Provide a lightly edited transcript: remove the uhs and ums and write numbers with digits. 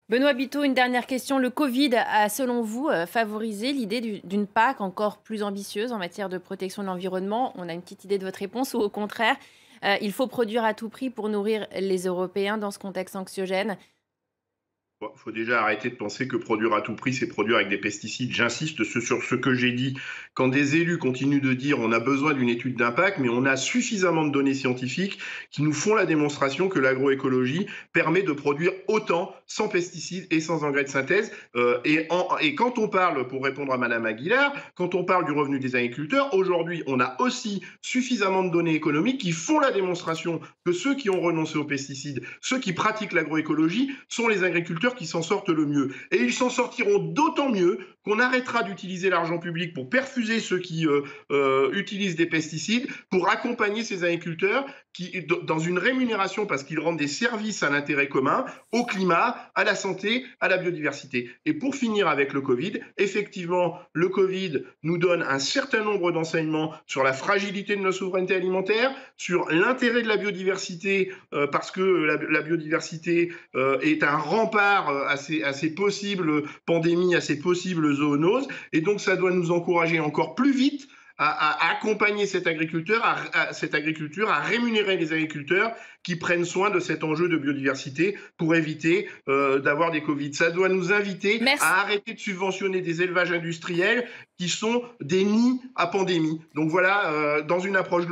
Benoît Biteau, une dernière question. Le Covid a, selon vous, favorisé l'idée d'une PAC encore plus ambitieuse en matière de protection de l'environnement? On a une petite idée de votre réponse, ou au contraire, il faut produire à tout prix pour nourrir les Européens dans ce contexte anxiogène? Il faut déjà arrêter de penser que produire à tout prix, c'est produire avec des pesticides. J'insiste sur ce que j'ai dit. Quand des élus continuent de dire on a besoin d'une étude d'impact, mais on a suffisamment de données scientifiques qui nous font la démonstration que l'agroécologie permet de produire autant sans pesticides et sans engrais de synthèse. Et quand on parle, pour répondre à Madame Aguilar, quand on parle du revenu des agriculteurs, aujourd'hui, on a aussi suffisamment de données économiques qui font la démonstration que ceux qui ont renoncé aux pesticides, ceux qui pratiquent l'agroécologie, sont les agriculteurs qui s'en sortent le mieux. Et ils s'en sortiront d'autant mieux qu'on arrêtera d'utiliser l'argent public pour perfuser ceux qui utilisent des pesticides, pour accompagner ces agriculteurs qui, dans une rémunération, parce qu'ils rendent des services à l'intérêt commun, au climat, à la santé, à la biodiversité. Et pour finir avec le Covid, effectivement, le Covid nous donne un certain nombre d'enseignements sur la fragilité de notre souveraineté alimentaire, sur l'intérêt de la biodiversité, parce que la biodiversité est un rempart à ces possibles pandémies, à ces possibles zoonoses. Et donc, ça doit nous encourager encore plus vite à accompagner cette agriculture, à rémunérer les agriculteurs qui prennent soin de cet enjeu de biodiversité pour éviter d'avoir des Covid. Ça doit nous inviter Merci. à arrêter de subventionner des élevages industriels qui sont des nids à pandémie. Donc voilà, dans une approche